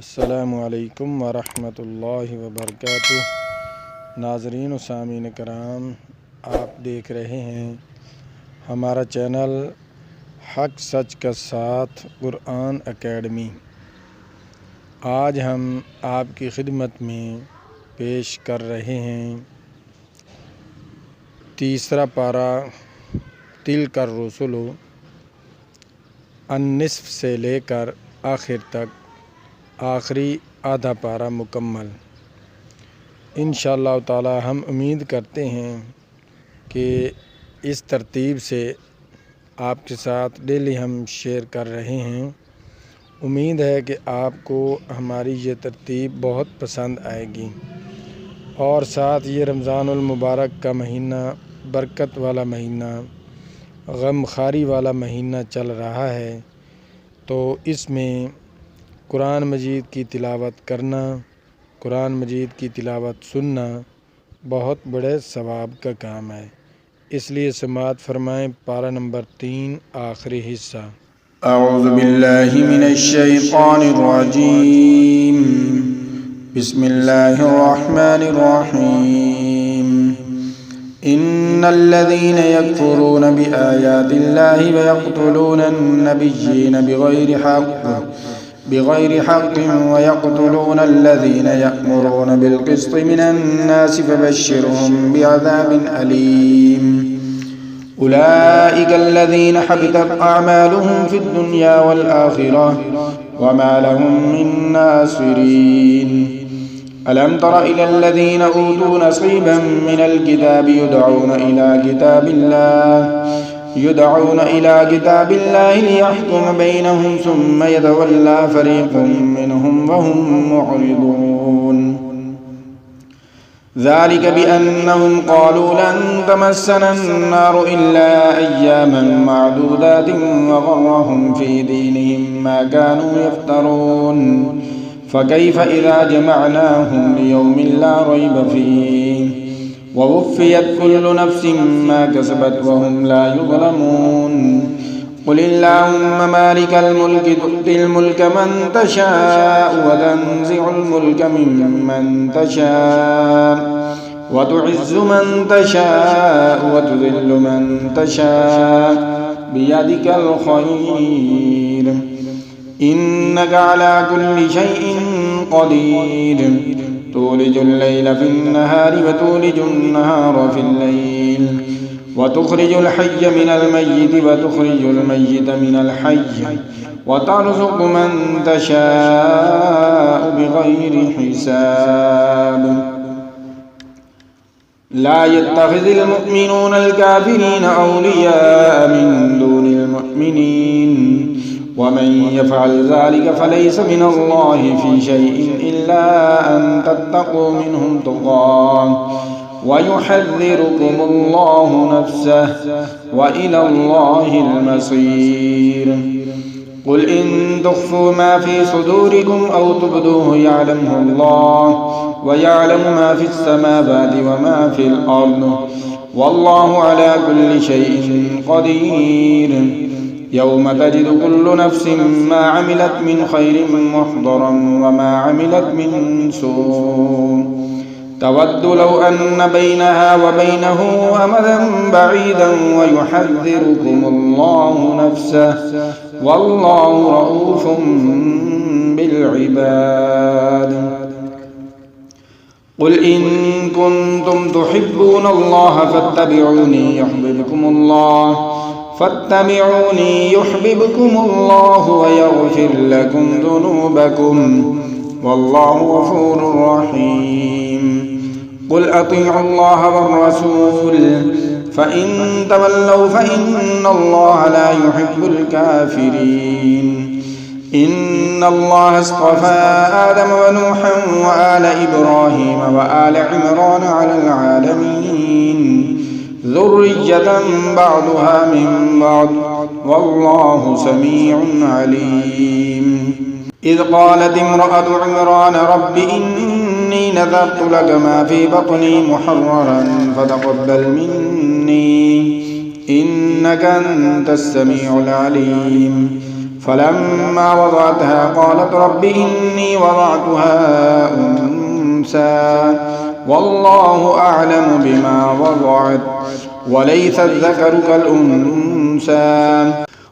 अस्सलामु अलैकुम वरहमतुल्लाहि वबरकातुह। नाज़रीन व सामीन कराम, आप देख रहे हैं हमारा चैनल हक सच का साथ कुरान एकेडमी। आज हम आपकी खिदमत में पेश कर रहे हैं तीसरा पारा तिलकर रसूलु अन्निस्फ़ से लेकर आखिर तक आखिरी आधा पारा मुकम्मल। इंशाअल्लाह ताला हम उम्मीद करते हैं कि इस तरतीब से आपके साथ डेली हम शेयर कर रहे हैं। उम्मीद है कि आपको हमारी ये तरतीब बहुत पसंद आएगी। और साथ ये रमज़ानुल मुबारक का महीना, बरकत वाला महीना, गमखारी वाला महीना चल रहा है, तो इसमें कुरान मजीद की तिलावत करना, कुरान मजीद की तिलावत सुनना बहुत बड़े सवाब का काम है। इसलिए समाअत फरमाएँ पारा नंबर 3 आखिरी हिस्सा। अऊज़ु बिल्लाहि मिनश शैतानिर रजीम। बिस्मिल्लाहिर रहमानिर रहीम। इन्नल्लज़ीन यकफ़ुरून बिआयातिल्लाहि व यक़्तुलूनन नबिय्यीन बिग़ैरि हक़्क़िन व यक़्तुलूनल्लज़ीन यअमुरून बिल्क़िस्ति मिनन्नासि फ़बश्शिरहुम बिअज़ाबिन अलीम। उलाइकल्लज़ीन हबितत अअमालुहुम फ़िद्दुन्या वल आख़िरह वमा लहुम मिन नासिरीन। अलम तर इलल्लज़ीन ऊतू नसीबन मिनल किताबि युदअऊन इला किताबिल्लाहि लियहकुम बैनहुम सुम्मा यतवल्ला फ़रीक़ुम मिनहुम वहुम मुअरिदून। ज़ालिक बिअन्नहुम क़ालू लन तमस्सना अन्नारु इल्ला अय्यामन मअदूदातिन व ग़र्रहुम फ़ी दीनिहिम मा कानू यफ़्तरून। फ़कैफ़ इज़ा जमअनाहुम लियौमिन ला रैब फ़ीह ववुफ़्फ़ियत कुल्लु नफ़्सिन मा कसबत वहुम ला युज़लमून। क़ुलिल्लाहुम्मा मालिकल मुल्कि तु'तिल मुल्का मन तशाअ व तंज़िउल मुल्का मिम्मन तशाअ व तु'इज़्ज़ु मन तशाअ व तुज़िल्लु मन तशाअ बियदिकल ख़ैर इन्नका अला कुल्लि शैइन क़दीर। तूलिजुल लैला फिन्नहारि व तूलिजुन नहारा फिल्लैल व तुख़रिजुल हय्य मिनल मय्यिति व तुख़रिजुल मय्यिता मिनल हय्य व तर्ज़ुक़ु मन तशाअ बिग़ैरि हिसाब। ला यत्तख़िज़िल मुअ्मिनूनल काफ़िरीन औलियाअ मिन दूनिल मुअ्मिनीन वमन यफ़अल ज़ालिक फ़लैसा मिनल्लाहि फ़ी शैइन इल्ला अन तत्तक़ू मिनहुम तुक़ाह व युहज़्ज़िरुकुमुल्लाहु नफ़्सहु व इलल्लाहिल मसीर। क़ुल इन तुख़्फ़ू मा फ़ी सुदूरिकुम औ तुब्दूहु यअलमुहुल्लाहु व यअलमु मा फ़िस समावाति व मा फ़िल अर्द वल्लाहु अला कुल्लि शैइन क़दीर। यौम तजिदु कुल्लु नफ़्सिन मा अमिलत मिन खैरिन मुहदरन व मा अमिलत मिन सूअ तवद्दु लौ अन्न बैनहा व बैनहु अमदन बईदन व युहज़्ज़िरुकुमुल्लाहु नफ़्सहु वल्लाहु रऊफ़ुम बिल इबाद। क़ुल इन कुन्तुम तुहिब्बूनल्लाह फत्तबिऊनी युहब्बिबकुमुल्लाहु व यग़फ़िर लकुम ज़ुनूबकुम वल्लाहु गफ़ूरुर रहीम। क़ुल अतीअुल्लाह वर्रसूल फ़इन तवल्लव फ़इन्नल्लाह ला युहिब्बुल काफ़िरीन। इन्नल्लाह अस्तफ़ा आदम व नूहन व आल इब्राहीम व आल इमरान अलल आलमीन ज़ुर्रिय्यतन बअदुहा मिन बअद वल्लाहु समीउन अलीम। इज़ क़ालत इम्रअतु इमरान रब्बि इन्नी नज़रतु लक मा फ़ी बत्नी मुहर्ररन फ़तक़ब्बल मिन्नी इन्नका अंतस समीउल अलीम। فلما وضعتها قالت رب إني وضعتها أنثى والله أعلم بما وضعت وليس الذكر كالأنثى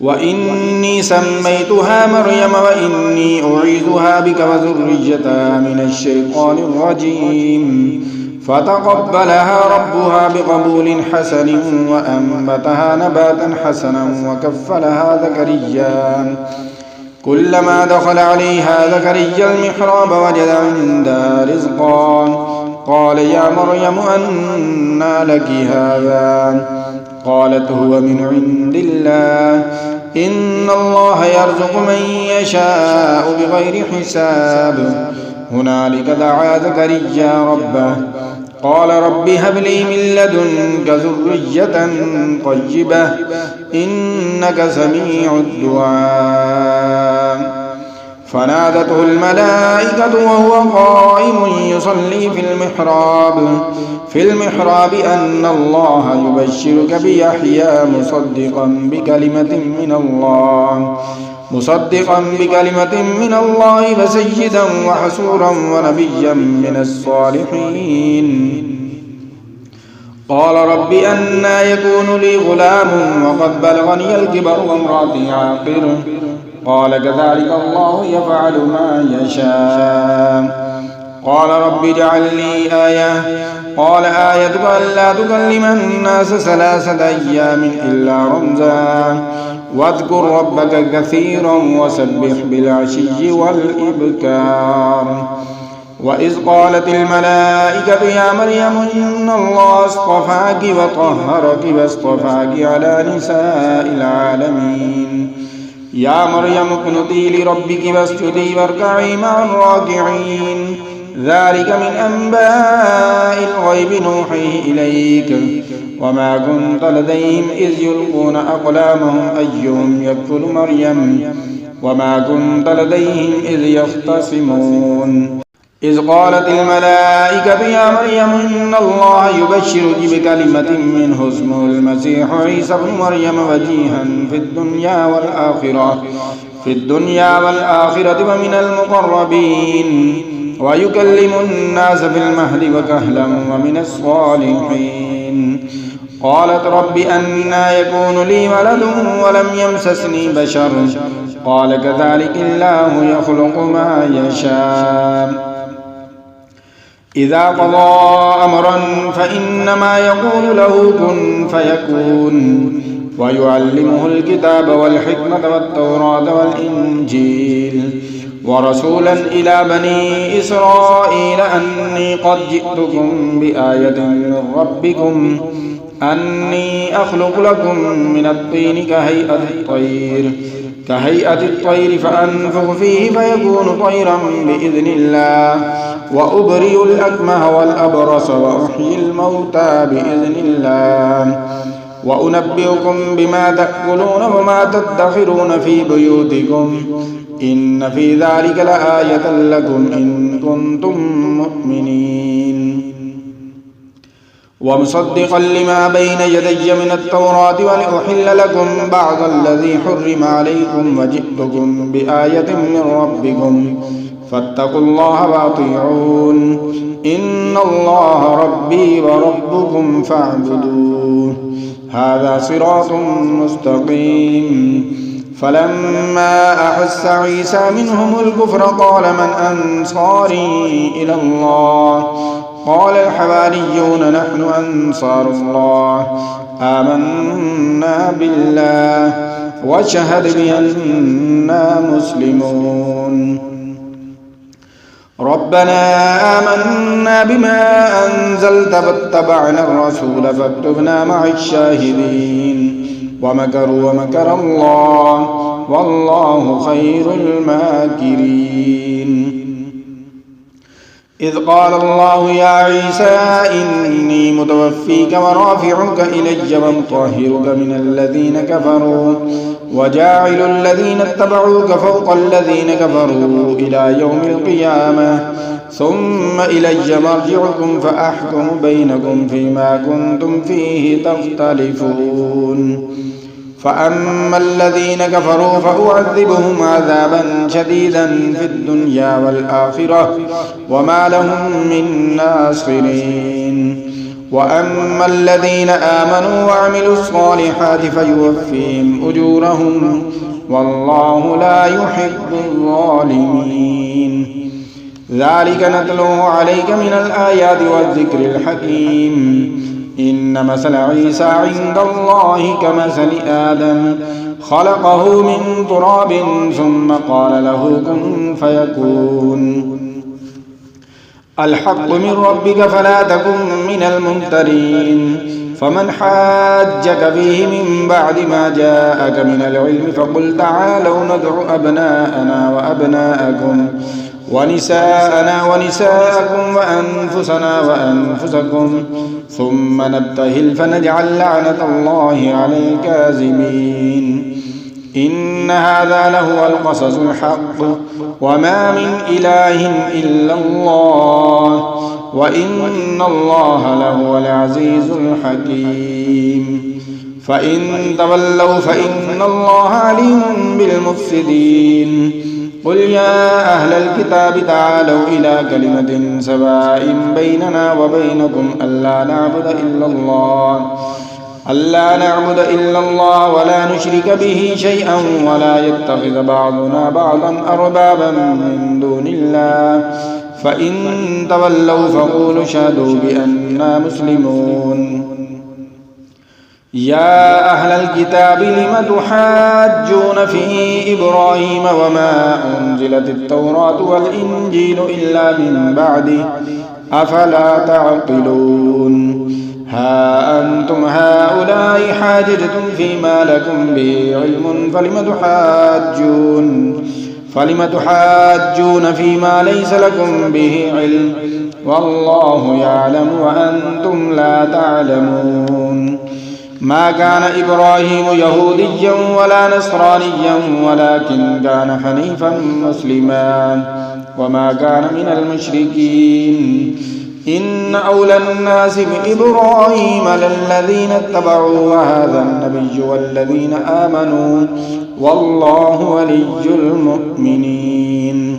وإني سميتها مريم وإني أعيذها بك وذريتها من الشيطان الرجيم فتقبلها ربها بقبول حسن وأنبتها نباتا حسنا وكفلها زكريا كلما دخل عليها زكريا المحراب وجد عندها رزقا قال يا مريم أنى لك هذا قالت هو من عند الله إن الله يرزق من يشاء بغير حساب هنالك دعا زكريا ربه قال رب هب لي من لدنك ذرية طيبة إنك سميع الدعاء فنادته الملائكة وهو قائم يصلي في المحراب أن الله يبشرك بيحيى مصدقا بكلمة من الله وسيدا وحسورا ونبيا من الصالحين قال رب أنى يكون لي غلام وقد بلغني الكبر وامرأتي عاقر قال كذلك الله يفعل ما يشاء قال رب اجعل لي آية قال آيتك ألا تكلم الناس 3 أيام إلا رمزا واذكر ربك كثيرا وسبح بالعشي والإبكار وإذ قالت الملائكة يا مريم إن الله اصطفاك وطهرك واصطفاك على نساء العالمين يا مريم اقنتي لربك واسجدي واركعي مع الراكعين ذلك من أنباء الغيب نوحيه إليك وما كنت لديهم إذ يلقون أقلامهم أيهم يكفل مريم وما كنت لديهم إذ يختصمون إذ قالت الملائكة يا مريم إن الله يبشرك بكلمة منه اسمه المسيح عيسى ابن مريم وجيها في الدنيا والآخرة ومن المقربين ويكلم الناس في المهد وكهلا ومن الصالحين قالت رب أنى يكون لي ولد ولم يمسسني بشر قال كذلك الله يخلق ما يشاء إذا قضى أمرا فإنما يقول له كن فيكون ويعلمه الكتاب والحكمة والتوراة والإنجيل ورسولا إلى بني إسرائيل أني قد جئتكم بآية من ربكم أني أخلق لكم من الطين كهيئة الطير فأنفخ فيه فيكون طيرا بإذن الله وأبرئ الأكمه والأبرص وأحيي الموتى بإذن الله وأنبئكم بما تأكلون وما تدخرون في بيوتكم إن في ذلك لآية لكم إن كنتم مؤمنين ومصدقا لما بين يدي من التوراة ولأحل لكم بعض الذي حرم عليكم وجئتكم بآية من ربكم فاتقوا الله وأطيعون إن الله ربي وربكم فاعبدوه هذا صراط مستقيم فلما أحس عيسى منهم الكفر قال من أنصاري إلى الله قال الحواريون نحن أنصار الله آمنا بالله واشهد بأننا مسلمون ربنا آمنا بما أنزلت فاتبعنا الرسول فاكتبنا مع الشاهدين ومكروا ومكر الله والله خير الماكرين إذ قال الله يا عيسى إني متوفيك ورافعك إلي ومطهرك من الذين كفروا وجاعل الذين اتبعوك فوق الذين كفروا إلى يوم القيامة ثم إلي مرجعكم فأحكم بينكم فيما كنتم فيه تختلفون فأما الذين كفروا فأعذبهم عذابا شديدا في الدنيا والآخرة وما لهم من ناصرين. وأما الذين آمنوا وعملوا الصالحات فيوفيهم أجورهم والله لا يحب الظالمين. ذلك نتلوه عليك من الآيات والذكر الحكيم. إن مثل عيسى عند الله كمثل آدم خلقه من تراب ثم قال له كن فيكون. الحق من ربك فلا تكن من الممترين. فمن حاجك فيه من بعد ما جاءك من العلم فقل تعالوا ندع أبناءنا وأبناءكم ونساءنا ونساءكم وأنفسنا وأنفسكم ثم نبتهل فنجعل لعنة الله على الكاذبين. إن هذا لهو القصص الحق وما من إله إلا الله وإن الله لهو العزيز الحكيم. فإن تولوا فإن الله عليم بالمفسدين. قل يا أهل الكتاب تعالوا إلى كلمة سواء بيننا وبينكم ألا نعبد إلا الله ولا نشرك به شيئا ولا يتخذ بعضنا بعضا أربابا من دون الله فإن تولوا فقولوا اشهدوا بأننا مسلمون. يا أهل الكتاب لم تحاجون في إبراهيم وما أنزلت التوراة والإنجيل إلا من بعده أفلا تعقلون. ها أنتم هؤلاء حاججتم فيما لكم به علم فلم تحاجون فيما ليس لكم به علم والله يعلم وأنتم لا تعلمون. ما كان إبراهيم يهوديا ولا نصرانيا ولكن كان حنيفا مسلما وما كان من المشركين. إن أولى الناس بإبراهيم للذين اتبعوا وهذا النبي والذين آمنوا والله ولي المؤمنين.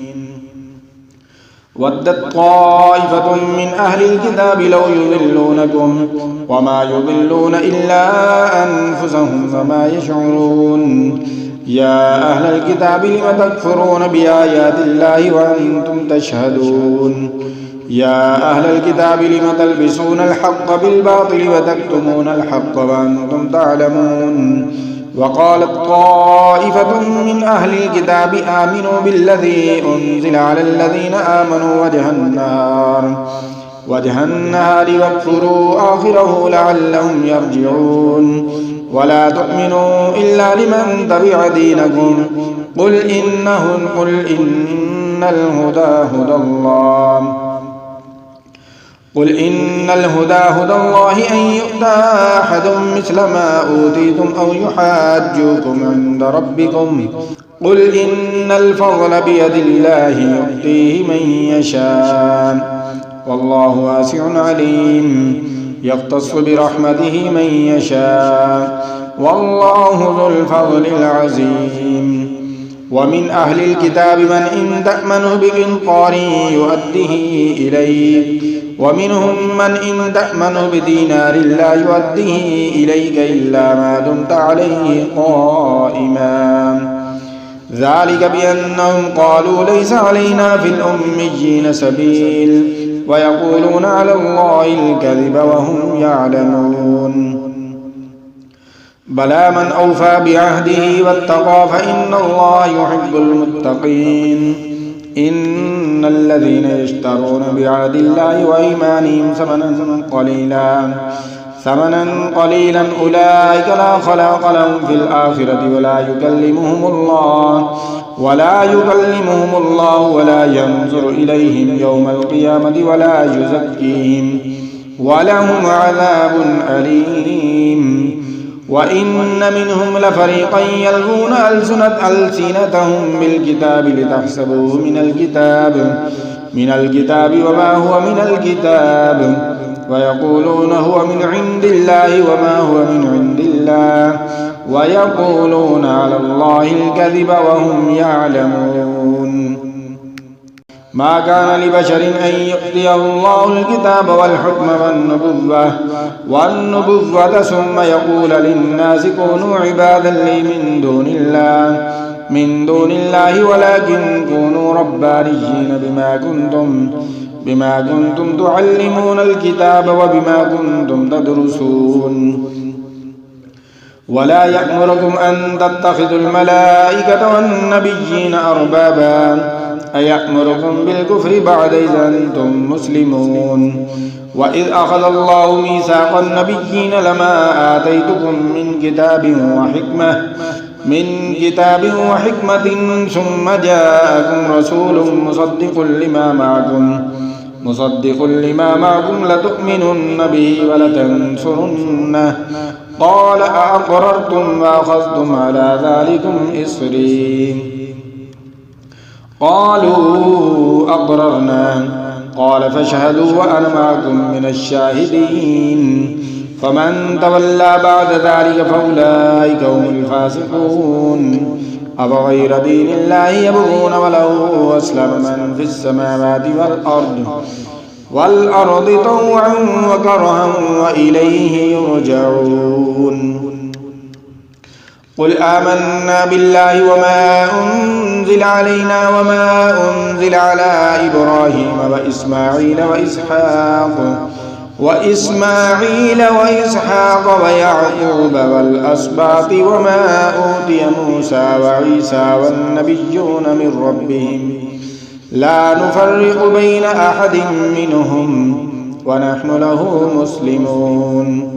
ودت طائفة من أهل الكتاب لو يضلونكم وما يضلون إلا أنفسهم وما يشعرون. يا أهل الكتاب لم تكفرون بآيات الله وأنتم تشهدون. يا أهل الكتاب لم تلبسون الحق بالباطل وتكتمون الحق وأنتم تعلمون. وقالت طائفة من أهل الكتاب آمنوا بالذي أنزل على الذين آمنوا وجه النهار واكفروا آخره لعلهم يرجعون. ولا تؤمنوا إلا لمن تبع دينكم قل إن الهدى هدى الله أن يؤتى أحد مثل ما أوتيتم أو يحاجوكم عند ربكم قل إن الفضل بيد الله يؤتيه من يشاء والله واسع عليم يختص برحمته من يشاء والله ذو الفضل العظيم. ومن أهل الكتاب من إن تأمنه بقنطار يؤده إليك ومنهم من إن تأمنه بدينار لا يؤده إليك إلا ما دمت عليه قائما. ذلك بأنهم قالوا ليس علينا في الأميين سبيل ويقولون على الله الكذب وهم يعلمون. بلى من أوفى بعهده واتقى فإن الله يحب المتقين. إن الذين يشترون بعهد الله وأيمانهم ثمنا قليلا أولئك لا خلاق لهم في الآخرة ولا يكلمهم الله ولا ينظر إليهم يوم القيامة ولا يزكيهم ولهم عذاب أليم. وإن منهم لفريقا يلوون ألسنتهم بالكتاب لتحسبوه من الكتاب وما هو من الكتاب ويقولون هو من عند الله وما هو من عند الله ويقولون على الله الكذب وهم يعلمون ما كان لبشر أن يؤتيه الله الكتاب والحكم والنبوة ثم يقول للناس كونوا عبادا لي من دون الله ولكن كونوا ربانيين بما كنتم تعلمون الكتاب وبما كنتم تدرسون ولا يأمركم أن تتخذوا الملائكة والنبيين أربابا أيأمركم بالكفر بعد إذ أنتم مسلمون وإذ أخذ الله ميثاق النبيين لما آتيتكم من كتاب وحكمة ثم جاءكم رسول مصدق لما معكم لتؤمنن به ولتنصرنه قال أأقررتم وأخذتم على ذلكم إصري قالوا أقررنا قال فاشهدوا وأنا معكم من الشاهدين فمن تولى بعد ذلك فأولئك هم الفاسقون أفغير دين الله يبغون وله أسلم من في السماوات والأرض طوعا وكرها وإليه يرجعون قل آمنا بالله وما أنزل علينا وما أنزل على إبراهيم وإسماعيل وإسحاق ويعقوب والأسباط وما أوتي موسى وعيسى والنبيون من ربهم لا نفرق بين أحد منهم ونحن له مسلمون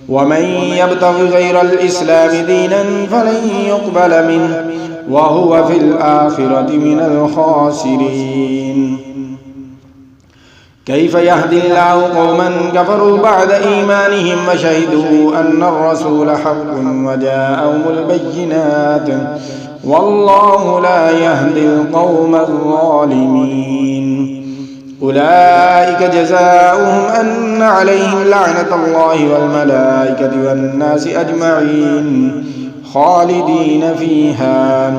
ومن يبتغ غير الإسلام دينا فلن يقبل منه وهو في الآخرة من الخاسرين كيف يهدي الله قوما كفروا بعد إيمانهم وشهدوا أن الرسول حق وجاءهم البينات والله لا يهدي القوم الظالمين أولئك جزاؤهم أن عليهم لعنة الله والملائكة والناس أجمعين خالدين فيها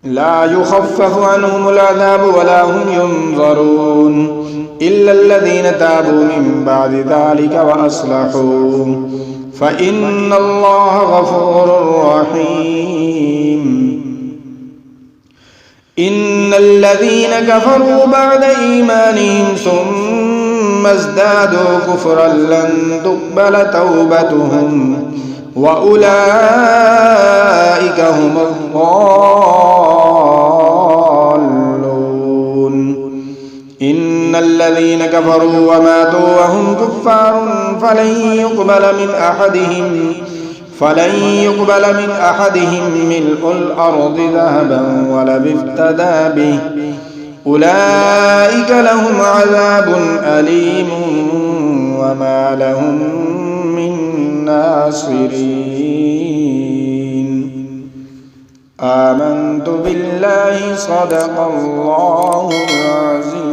لا يخفف عنهم العذاب ولا هم ينظرون إلا الذين تابوا من بعد ذلك وأصلحوا فإن الله غفور رحيم إن الذين كفروا بعد إيمانهم ثم ازدادوا كفرا لن تقبل توبتهم وأولئك هم الضالون إن الذين كفروا وماتوا وهم كفار فلن يقبل من أحدهم ملء الأرض ذهبا ولو افتدى به أولئك لهم عذاب أليم وما لهم من ناصرين آمنت بالله صدق الله العظيم.